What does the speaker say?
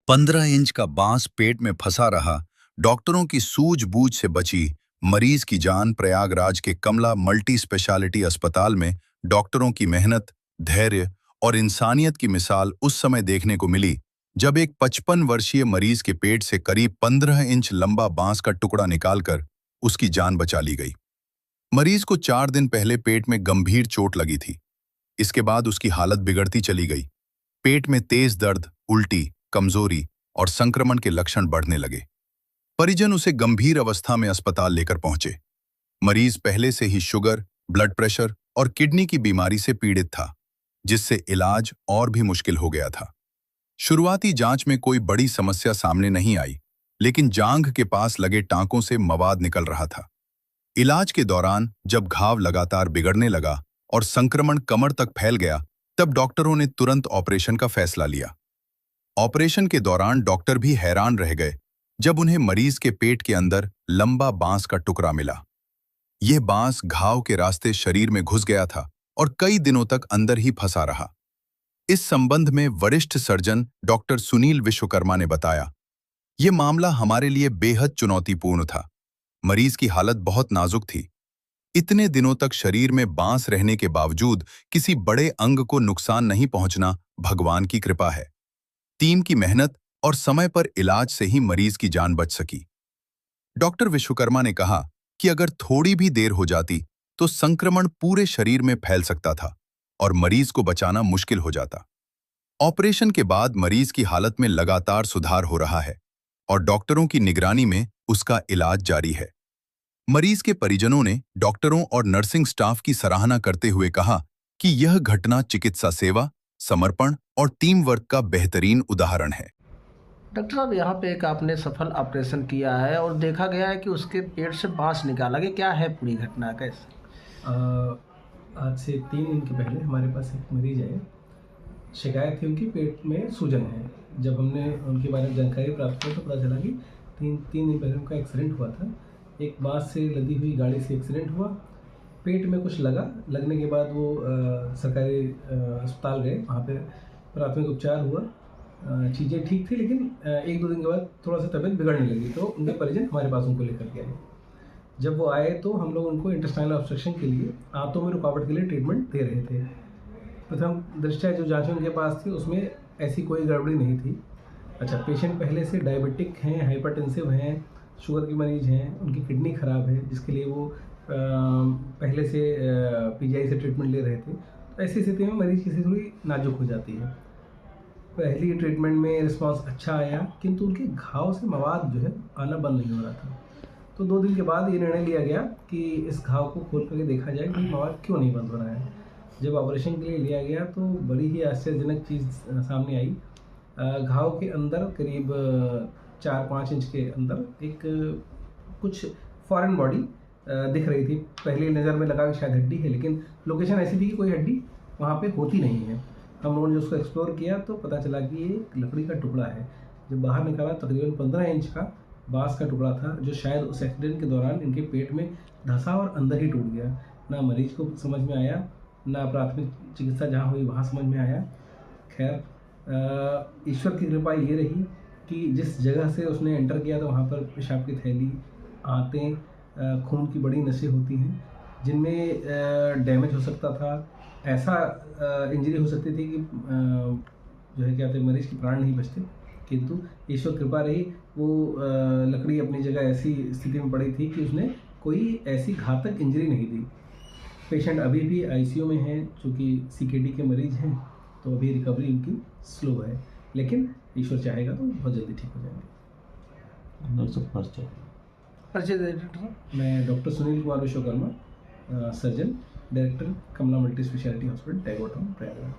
15 inch का बांस पेट में फंसा रहा। डॉक्टरों की सूझबूझ से बची मरीज की जान। प्रयागराज के कमला मल्टी स्पेशलिटी अस्पताल में डॉक्टरों की मेहनत, धैर्य और इंसानियत की मिसाल उस समय देखने को मिली जब एक 55 वर्षीय मरीज के पेट से करीब 15 इंच लंबा बांस का टुकड़ा निकालकर उसकी जान बचा ली गई। मरीज को 4 दिन पहले पेट में गंभीर चोट लगी थी। इसके बाद उसकी हालत बिगड़ती चली गई। पेट में तेज दर्द, उल्टी, कमजोरी और संक्रमण के लक्षण बढ़ने लगे। परिजन उसे गंभीर अवस्था में अस्पताल लेकर पहुंचे। मरीज पहले से ही शुगर, ब्लड प्रेशर और किडनी की बीमारी से पीड़ित था, जिससे इलाज और भी मुश्किल हो गया था। शुरुआती जांच में कोई बड़ी समस्या सामने नहीं आई, लेकिन जांघ के पास लगे टांकों से मवाद निकल रहा था। इलाज के दौरान जब घाव लगातार बिगड़ने लगा और संक्रमण कमर तक फैल गया, तब डॉक्टरों ने तुरंत ऑपरेशन का फैसला लिया। ऑपरेशन के दौरान डॉक्टर भी हैरान रह गए जब उन्हें मरीज के पेट के अंदर लंबा बांस का टुकड़ा मिला। यह बांस घाव के रास्ते शरीर में घुस गया था और कई दिनों तक अंदर ही फंसा रहा। इस संबंध में वरिष्ठ सर्जन डॉक्टर सुनील विश्वकर्मा ने बताया, यह मामला हमारे लिए बेहद चुनौतीपूर्ण था। मरीज की हालत बहुत नाजुक थी। इतने दिनों तक शरीर में बांस रहने के बावजूद किसी बड़े अंग को नुकसान नहीं पहुंचना भगवान की कृपा है। टीम की मेहनत और समय पर इलाज से ही मरीज की जान बच सकी। डॉक्टर विश्वकर्मा ने कहा कि अगर थोड़ी भी देर हो जाती तो संक्रमण पूरे शरीर में फैल सकता था और मरीज को बचाना मुश्किल हो जाता। ऑपरेशन के बाद मरीज की हालत में लगातार सुधार हो रहा है और डॉक्टरों की निगरानी में उसका इलाज जारी है। मरीज के परिजनों ने डॉक्टरों और नर्सिंग स्टाफ की सराहना करते हुए कहा कि यह घटना चिकित्सा सेवा, समर्पण और टीम वर्क का बेहतरीन उदाहरण है। डॉक्टर साहब, यहाँ पे एक आपने सफल ऑपरेशन किया है और देखा गया है कि उसके पेट से बांस निकाला गया। क्या है पूरी घटना, कैसे? आज से 3 दिन के पहले हमारे पास एक मरीज आए। शिकायत थी उनकी पेट में सूजन है। जब हमने उनके बारे में जानकारी प्राप्त की तो पता चला कि तीन दिन पहले उनका एक्सीडेंट हुआ था। एक बांस से लदी हुई गाड़ी से एक्सीडेंट हुआ। पेट में कुछ लगने के बाद वो सरकारी अस्पताल गए। वहाँ पे प्राथमिक उपचार हुआ। चीज़ें ठीक थी, लेकिन 1-2 दिन के बाद थोड़ा सा तबीयत बिगड़ने लगी, तो उनके परिजन हमारे पास उनको लेकर के आए। जब वो आए तो हम लोग उनको इंटेस्टाइनल ऑब्स्ट्रक्शन के लिए, आंतों में रुकावट के लिए ट्रीटमेंट दे रहे थे। प्रथम दृष्टया जो जाँचें उनके पास थी उसमें ऐसी कोई गड़बड़ी नहीं थी। अच्छा, पेशेंट पहले से डायबिटिक हैं, हाइपरटेंसिव हैं, शुगर की मरीज हैं, उनकी किडनी ख़राब है, जिसके लिए वो पहले से पीजीआई से ट्रीटमेंट ले रहे थे। तो ऐसी स्थिति में मरीज की स्थिति थोड़ी नाजुक हो जाती है। पहली ट्रीटमेंट में रिस्पांस अच्छा आया, किंतु उनके घाव से मवाद जो है आना बंद नहीं हो रहा था। तो 2 दिन के बाद ये निर्णय लिया गया कि इस घाव को खोल करके देखा जाए कि मवाद क्यों नहीं बंद हो रहा है। जब ऑपरेशन के लिए लिया गया तो बड़ी ही आश्चर्यजनक चीज़ सामने आई। घाव के अंदर करीब 4-5 इंच के अंदर एक कुछ फॉरेन बॉडी दिख रही थी। पहली नज़र में लगा कि शायद हड्डी है, लेकिन लोकेशन ऐसी थी कि कोई हड्डी वहाँ पे होती नहीं है। हम लोगों ने उसको एक्सप्लोर किया तो पता चला कि ये लकड़ी का टुकड़ा है। जब बाहर निकाला तकरीबन 15 इंच का बांस का टुकड़ा था, जो शायद उस एक्सीडेंट के दौरान इनके पेट में धंसा और अंदर ही टूट गया। ना मरीज को समझ में आया, ना प्राथमिक चिकित्सा जहाँ हुई वहाँ समझ में आया। खैर, ईश्वर की कृपा ये रही कि जिस जगह से उसने एंटर किया था वहाँ पर पेशाब की थैली, आंतें, खून की बड़ी नसें होती हैं जिनमें डैमेज हो सकता था। ऐसा इंजरी हो सकती थी कि जो है क्या कहते हैं, मरीज के प्राण नहीं बचते, किंतु ईश्वर कृपा रही। वो लकड़ी अपनी जगह ऐसी स्थिति में पड़ी थी कि उसने कोई ऐसी घातक इंजरी नहीं दी। पेशेंट अभी भी आईसीयू में हैं, चूँकि सीकेडी के मरीज हैं, तो अभी रिकवरी उनकी स्लो है, लेकिन ईश्वर चाहेगा तो बहुत जल्दी ठीक हो जाएंगे। परिचय दे डॉक्टर साहब। मैं doctor Sunil Kumar Vishwakarma, surgeon, director, Kamala multi specialty hospital, Tagore town, Prayagraj.